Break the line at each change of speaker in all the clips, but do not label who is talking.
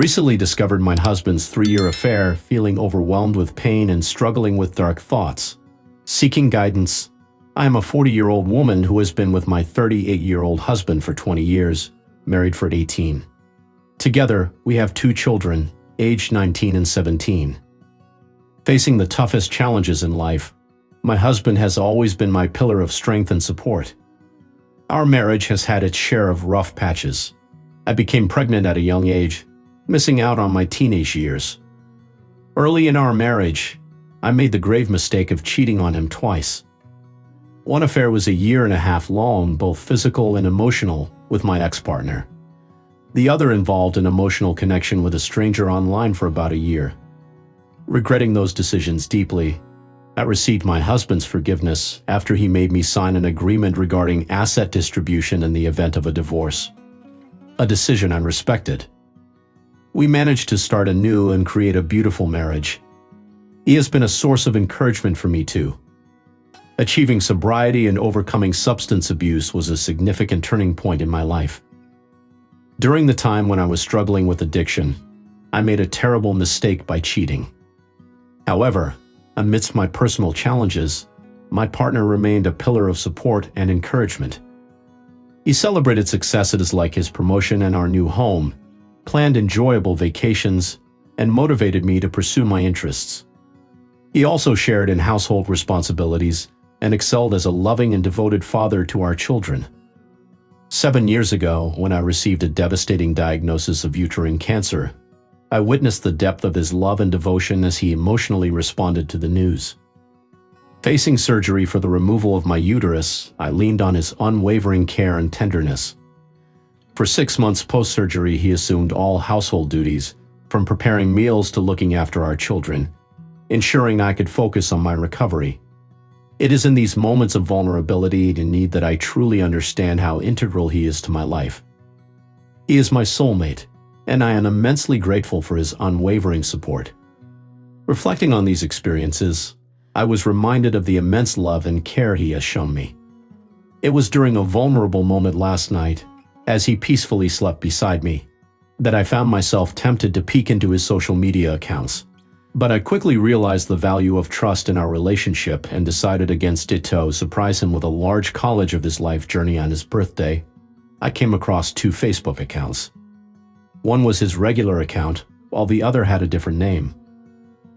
Recently discovered my husband's 3-year affair, feeling overwhelmed with pain and struggling with dark thoughts. Seeking guidance, I am a 40-year-old woman who has been with my 38-year-old husband for 20 years, married for 18. Together, we have 2 children, aged 19 and 17. Facing the toughest challenges in life, my husband has always been my pillar of strength and support. Our marriage has had its share of rough patches. I became pregnant at a young age, missing out on my teenage years. Early in our marriage, I made the grave mistake of cheating on him twice. One affair was a 1.5 years long, both physical and emotional, with my ex-partner. The other involved an emotional connection with a stranger online for about a year. Regretting those decisions deeply, I received my husband's forgiveness after he made me sign an agreement regarding asset distribution in the event of a divorce. A decision I respected. We managed to start anew and create a beautiful marriage. He has been a source of encouragement for me too. Achieving sobriety and overcoming substance abuse was a significant turning point in my life. During the time when I was struggling with addiction, I made a terrible mistake by cheating. However, amidst my personal challenges, my partner remained a pillar of support and encouragement. He celebrated successes like his promotion and our new home, planned enjoyable vacations, and motivated me to pursue my interests. He also shared in household responsibilities and excelled as a loving and devoted father to our children. 7 years ago, when I received a devastating diagnosis of uterine cancer, I witnessed the depth of his love and devotion as he emotionally responded to the news. Facing surgery for the removal of my uterus, I leaned on his unwavering care and tenderness. For 6 months post-surgery, he assumed all household duties, from preparing meals to looking after our children, ensuring I could focus on my recovery. It is in these moments of vulnerability and need that I truly understand how integral he is to my life. He is my soulmate, and I am immensely grateful for his unwavering support. Reflecting on these experiences, I was reminded of the immense love and care he has shown me. It was during a vulnerable moment last night, as he peacefully slept beside me, that I found myself tempted to peek into his social media accounts. But I quickly realized the value of trust in our relationship and decided against it to surprise him with a large college of his life journey on his birthday. I came across 2 Facebook accounts. One was his regular account, while the other had a different name.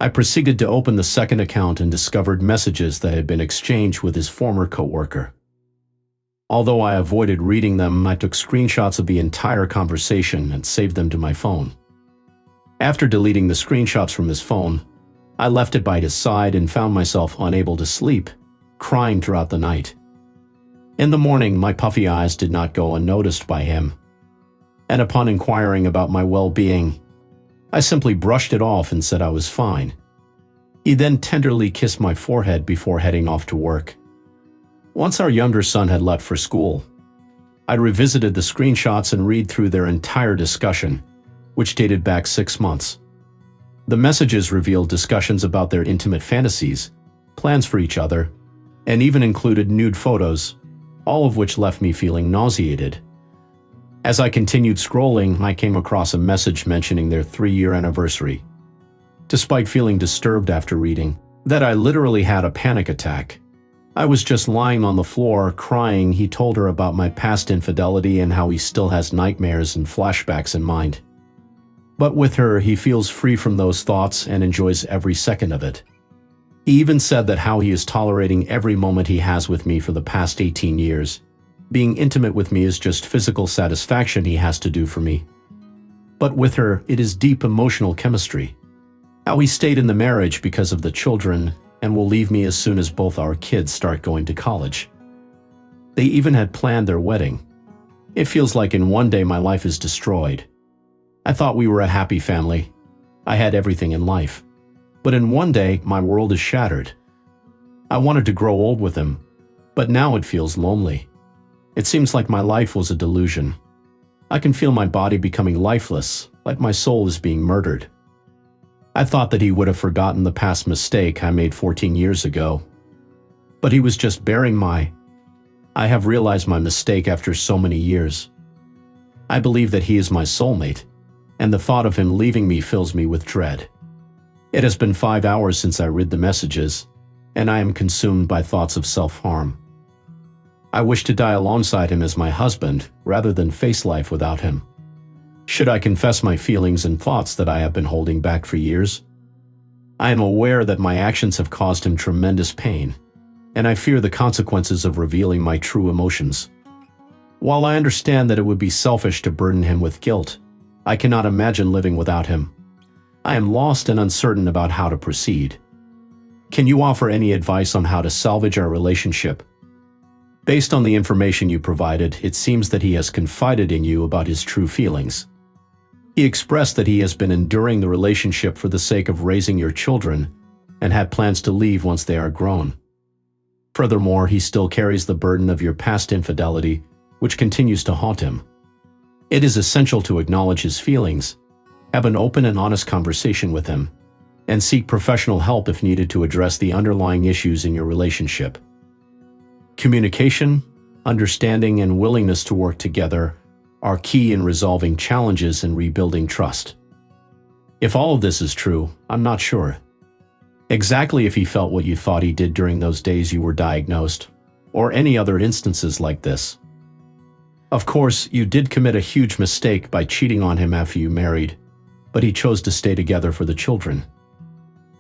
I proceeded to open the second account and discovered messages that had been exchanged with his former co-worker. Although I avoided reading them, I took screenshots of the entire conversation and saved them to my phone. After deleting the screenshots from his phone, I left it by his side and found myself unable to sleep, crying throughout the night. In the morning, my puffy eyes did not go unnoticed by him, and upon inquiring about my well-being, I simply brushed it off and said I was fine. He then tenderly kissed my forehead before heading off to work. Once our younger son had left for school, I revisited the screenshots and read through their entire discussion, which dated back 6 months. The messages revealed discussions about their intimate fantasies, plans for each other, and even included nude photos, all of which left me feeling nauseated. As I continued scrolling, I came across a message mentioning their 3-year anniversary. Despite feeling disturbed after reading that I literally had a panic attack, I was just lying on the floor crying. He told her about my past infidelity and how he still has nightmares and flashbacks in mind. But with her, he feels free from those thoughts and enjoys every second of it. He even said that how he is tolerating every moment he has with me for the past 18 years. Being intimate with me is just physical satisfaction he has to do for me. But with her, it is deep emotional chemistry. How he stayed in the marriage because of the children and will leave me as soon as both our kids start going to college. They even had planned their wedding. It feels like in one day my life is destroyed. I thought we were a happy family. I had everything in life. But in one day, my world is shattered. I wanted to grow old with him, but now it feels lonely. It seems like my life was a delusion. I can feel my body becoming lifeless, like my soul is being murdered. I thought that he would have forgotten the past mistake I made 14 years ago. But he was just bearing my... I have realized my mistake after so many years. I believe that he is my soulmate. and the thought of him leaving me fills me with dread. It has been 5 hours since I read the messages, and I am consumed by thoughts of self-harm. I wish to die alongside him as my husband, rather than face life without him. Should I confess my feelings and thoughts that I have been holding back for years? I am aware that my actions have caused him tremendous pain, and I fear the consequences of revealing my true emotions. While I understand that it would be selfish to burden him with guilt, I cannot imagine living without him. I am lost and uncertain about how to proceed. Can you offer any advice on how to salvage our relationship? Based on the information you provided, it seems that he has confided in you about his true feelings. He expressed that he has been enduring the relationship for the sake of raising your children and had plans to leave once they are grown. Furthermore, he still carries the burden of your past infidelity, which continues to haunt him. It is essential to acknowledge his feelings, have an open and honest conversation with him, and seek professional help if needed to address the underlying issues in your relationship. Communication, understanding, and willingness to work together are key in resolving challenges and rebuilding trust. If all of this is true, I'm not sure exactly if he felt what you thought he did during those days you were diagnosed, or any other instances like this. Of course, you did commit a huge mistake by cheating on him after you married, but he chose to stay together for the children.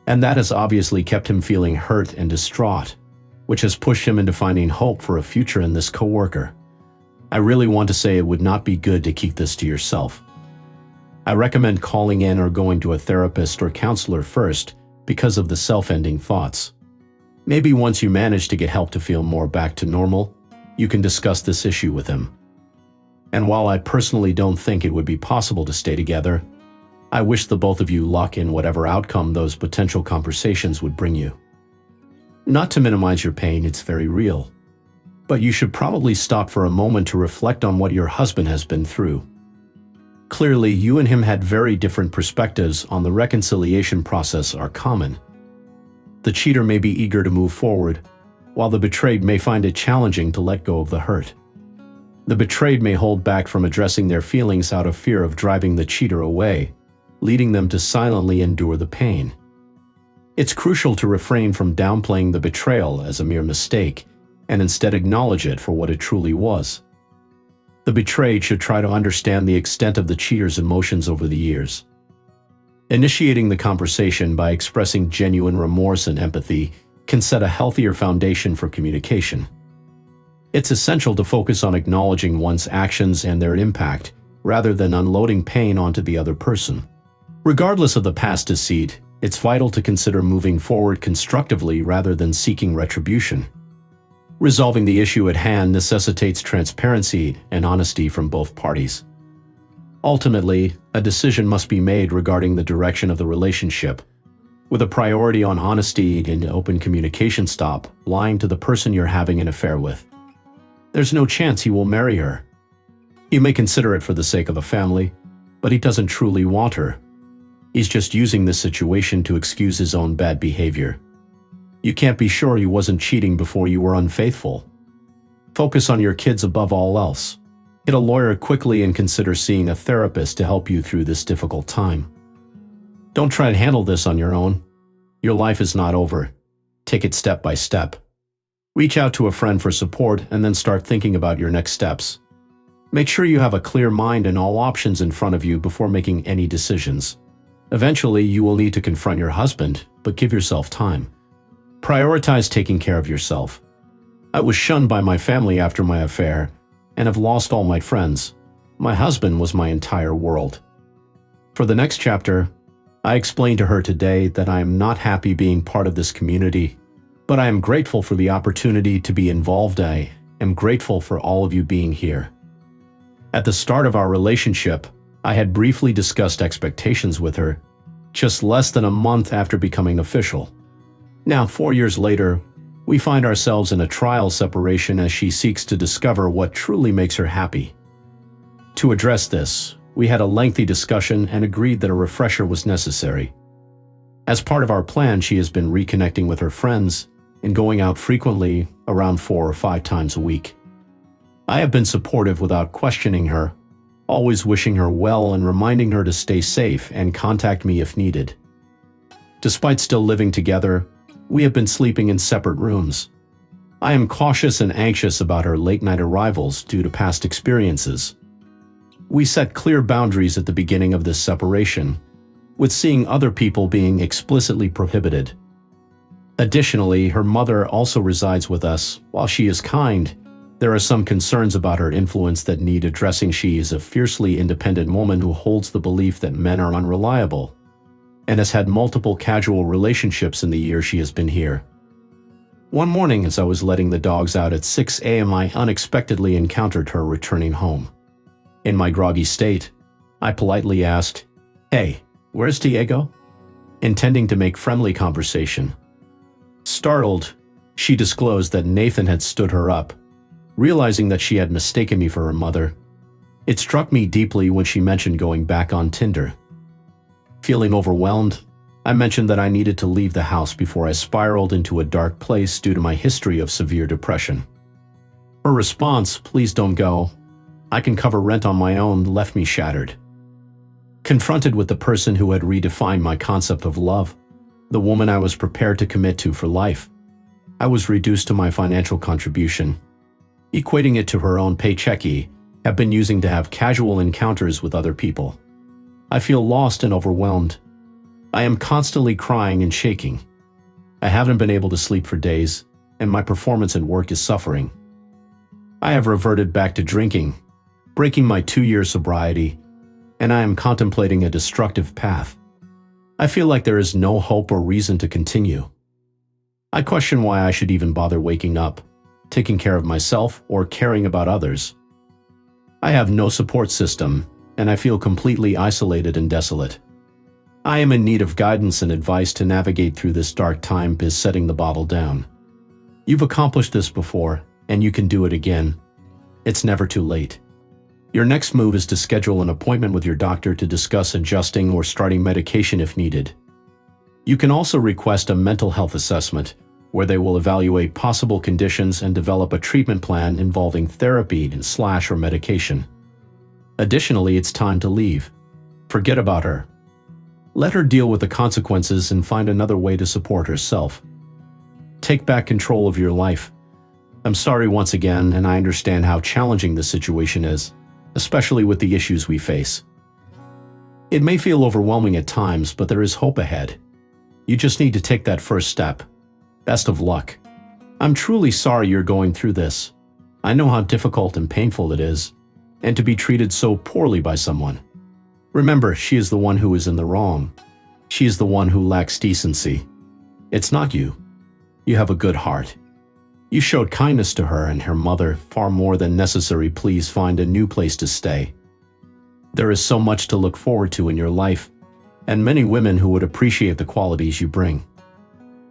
And that has obviously kept him feeling hurt and distraught, which has pushed him into finding hope for a future in this coworker. I really want to say it would not be good to keep this to yourself. I recommend calling in or going to a therapist or counselor first because of the self-ending thoughts. Maybe once you manage to get help to feel more back to normal, you can discuss this issue with him. And while I personally don't think it would be possible to stay together, I wish the both of you luck in whatever outcome those potential conversations would bring you. Not to minimize your pain, it's very real. But you should probably stop for a moment to reflect on what your husband has been through. Clearly, you and him had very different perspectives on the reconciliation process are common. The cheater may be eager to move forward, while the betrayed may find it challenging to let go of the hurt. The betrayed may hold back from addressing their feelings out of fear of driving the cheater away, leading them to silently endure the pain. It's crucial to refrain from downplaying the betrayal as a mere mistake and instead acknowledge it for what it truly was. The betrayed should try to understand the extent of the cheater's emotions over the years. Initiating the conversation by expressing genuine remorse and empathy can set a healthier foundation for communication. It's essential to focus on acknowledging one's actions and their impact, rather than unloading pain onto the other person. Regardless of the past deceit, it's vital to consider moving forward constructively rather than seeking retribution. Resolving the issue at hand necessitates transparency and honesty from both parties. Ultimately, a decision must be made regarding the direction of the relationship, with a priority on honesty and open communication. Stop lying to the person you're having an affair with. There's no chance he will marry her. He may consider it for the sake of the family, but he doesn't truly want her. He's just using this situation to excuse his own bad behavior. You can't be sure he wasn't cheating before you were unfaithful. Focus on your kids above all else. Get a lawyer quickly and consider seeing a therapist to help you through this difficult time. Don't try to handle this on your own. Your life is not over. Take it step by step. Reach out to a friend for support and then start thinking about your next steps. Make sure you have a clear mind and all options in front of you before making any decisions. Eventually, you will need to confront your husband, but give yourself time. Prioritize taking care of yourself. I was shunned by my family after my affair and have lost all my friends. My husband was my entire world. For the next chapter, I explained to her today that I am not happy being part of this community, but I am grateful for the opportunity to be involved. I am grateful for all of you being here. At the start of our relationship, I had briefly discussed expectations with her, just less than a month after becoming official. Now, 4 years later, we find ourselves in a trial separation as she seeks to discover what truly makes her happy. To address this, we had a lengthy discussion and agreed that a refresher was necessary. As part of our plan, she has been reconnecting with her friends and going out frequently, around 4 or 5 times a week. I have been supportive without questioning her, always wishing her well and reminding her to stay safe and contact me if needed. Despite still living together, we have been sleeping in separate rooms. I am cautious and anxious about her late-night arrivals due to past experiences. We set clear boundaries at the beginning of this separation, with seeing other people being explicitly prohibited. Additionally, her mother also resides with us. While she is kind, there are some concerns about her influence that need addressing. She is a fiercely independent woman who holds the belief that men are unreliable, and has had multiple casual relationships in the year she has been here. One morning, as I was letting the dogs out at 6 a.m., I unexpectedly encountered her returning home. In my groggy state, I politely asked, "Hey, where's Diego?" intending to make friendly conversation. Startled, she disclosed that Nathan had stood her up, realizing that she had mistaken me for her mother. It struck me deeply when she mentioned going back on Tinder. Feeling overwhelmed, I mentioned that I needed to leave the house before I spiraled into a dark place due to my history of severe depression. Her response, "Please don't go. I can cover rent on my own," left me shattered. Confronted with the person who had redefined my concept of love, the woman I was prepared to commit to for life, I was reduced to my financial contribution, equating it to her own paycheck have been using to have casual encounters with other people. I feel lost and overwhelmed. I am constantly crying and shaking. I haven't been able to sleep for days, and my performance at work is suffering. I have reverted back to drinking, breaking my 2-year sobriety, and I am contemplating a destructive path. I feel like there is no hope or reason to continue. I question why I should even bother waking up, taking care of myself, or caring about others. I have no support system, and I feel completely isolated and desolate. I am in need of guidance and advice to navigate through this dark time by setting the bottle down. You've accomplished this before, and you can do it again. It's never too late. Your next move is to schedule an appointment with your doctor to discuss adjusting or starting medication if needed. You can also request a mental health assessment, where they will evaluate possible conditions and develop a treatment plan involving therapy or medication. Additionally, it's time to leave. Forget about her. Let her deal with the consequences and find another way to support herself. Take back control of your life. I'm sorry once again, and I understand how challenging this situation is, especially with the issues we face. It may feel overwhelming at times, but there is hope ahead. You just need to take that first step. Best of luck. I'm truly sorry you're going through this. I know how difficult and painful it is, and to be treated so poorly by someone. Remember, she is the one who is in the wrong. She is the one who lacks decency. It's not you. You have a good heart. You showed kindness to her and her mother, far more than necessary. Please find a new place to stay. There is so much to look forward to in your life, and many women who would appreciate the qualities you bring.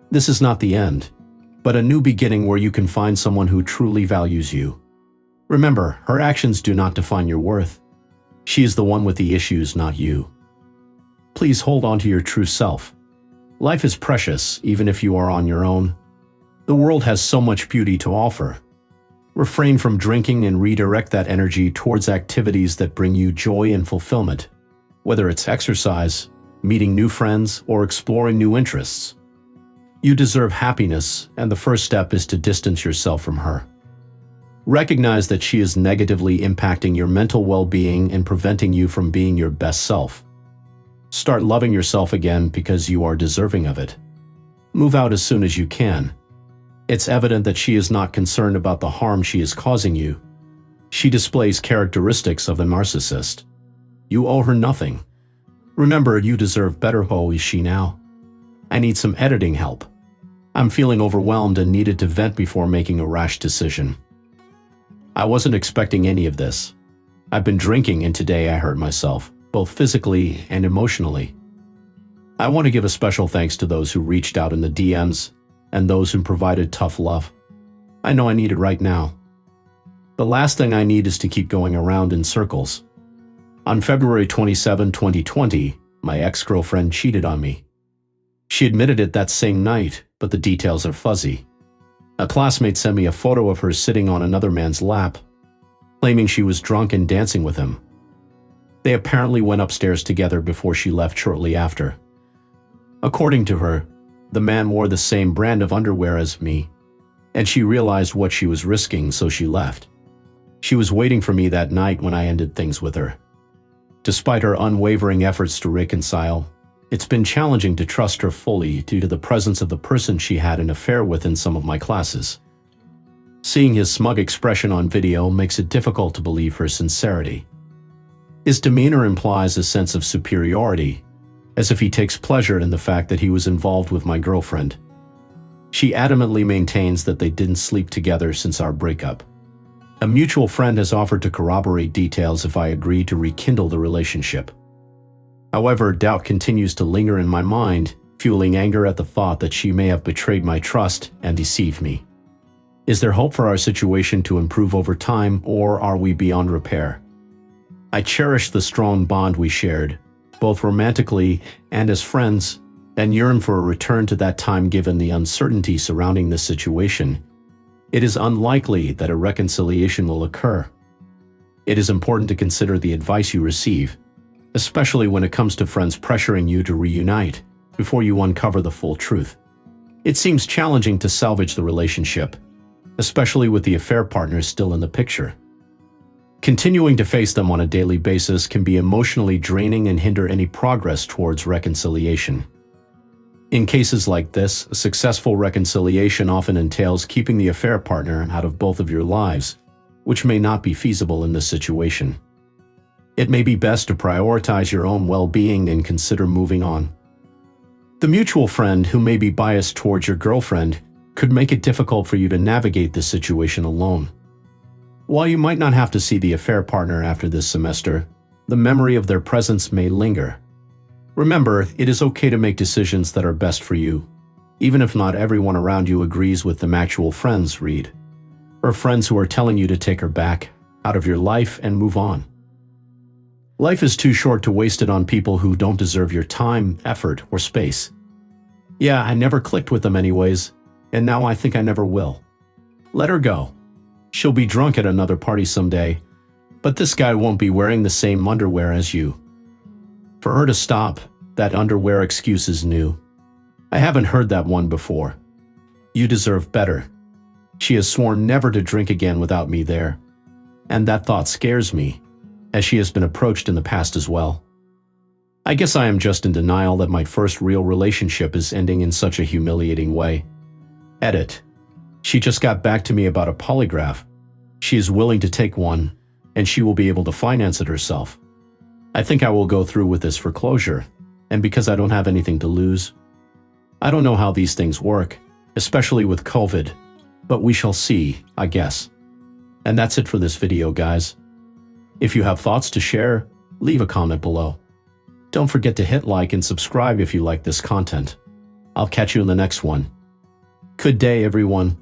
This is not the end, but a new beginning where you can find someone who truly values you. Remember, her actions do not define your worth. She is the one with the issues, not you. Please hold on to your true self. Life is precious, even if you are on your own. The world has so much beauty to offer. Refrain from drinking and redirect that energy towards activities that bring you joy and fulfillment, whether it's exercise, meeting new friends, or exploring new interests. You deserve happiness, and the first step is to distance yourself from her. Recognize that she is negatively impacting your mental well-being and preventing you from being your best self. Start loving yourself again because you are deserving of it. Move out as soon as you can. It's evident that she is not concerned about the harm she is causing you. She displays characteristics of a narcissist. You owe her nothing. Remember, you deserve better. How is she now? I need some editing help. I'm feeling overwhelmed and needed to vent before making a rash decision. I wasn't expecting any of this. I've been drinking, and today I hurt myself, both physically and emotionally. I want to give a special thanks to those who reached out in the DMs and those who provided tough love. I know I need it right now. The last thing I need is to keep going around in circles. On February 27, 2020, my ex-girlfriend cheated on me. She admitted it that same night, but the details are fuzzy. A classmate sent me a photo of her sitting on another man's lap, claiming she was drunk and dancing with him. They apparently went upstairs together before she left shortly after. According to her, the man wore the same brand of underwear as me, and she realized what she was risking, so she left. She was waiting for me that night when I ended things with her. Despite her unwavering efforts to reconcile, it's been challenging to trust her fully due to the presence of the person she had an affair with in some of my classes. Seeing his smug expression on video makes it difficult to believe her sincerity. His demeanor implies a sense of superiority, as if he takes pleasure in the fact that he was involved with my girlfriend. She adamantly maintains that they didn't sleep together since our breakup. A mutual friend has offered to corroborate details if I agree to rekindle the relationship. However, doubt continues to linger in my mind, fueling anger at the thought that she may have betrayed my trust and deceived me. Is there hope for our situation to improve over time, or are we beyond repair? I cherish the strong bond we shared, both romantically and as friends, and yearn for a return to that time given the uncertainty surrounding this situation. It is unlikely that a reconciliation will occur. It is important to consider the advice you receive, especially when it comes to friends pressuring you to reunite before you uncover the full truth. It seems challenging to salvage the relationship, especially with the affair partner still in the picture. Continuing to face them on a daily basis can be emotionally draining and hinder any progress towards reconciliation. In cases like this, a successful reconciliation often entails keeping the affair partner out of both of your lives, which may not be feasible in this situation. It may be best to prioritize your own well-being and consider moving on. The mutual friend who may be biased towards your girlfriend could make it difficult for you to navigate this situation alone. While you might not have to see the affair partner after this semester, the memory of their presence may linger. Remember, it is okay to make decisions that are best for you, even if not everyone around you agrees with them. Actual friends read, or friends who are telling you to take her back out of your life and move on. Life is too short to waste it on people who don't deserve your time, effort, or space. Yeah, I never clicked with them anyways, and now I think I never will. Let her go. She'll be drunk at another party someday, but this guy won't be wearing the same underwear as you. For her to stop, that underwear excuse is new. I haven't heard that one before. You deserve better. She has sworn never to drink again without me there, and that thought scares me, as she has been approached in the past as well. I guess I am just in denial that my first real relationship is ending in such a humiliating way. Edit. She just got back to me about a polygraph. She is willing to take one, and she will be able to finance it herself. I think I will go through with this for closure, and because I don't have anything to lose. I don't know how these things work, especially with COVID, but we shall see, I guess. And that's it for this video, guys. If you have thoughts to share, leave a comment below. Don't forget to hit like and subscribe if you like this content. I'll catch you in the next one. Good day, everyone.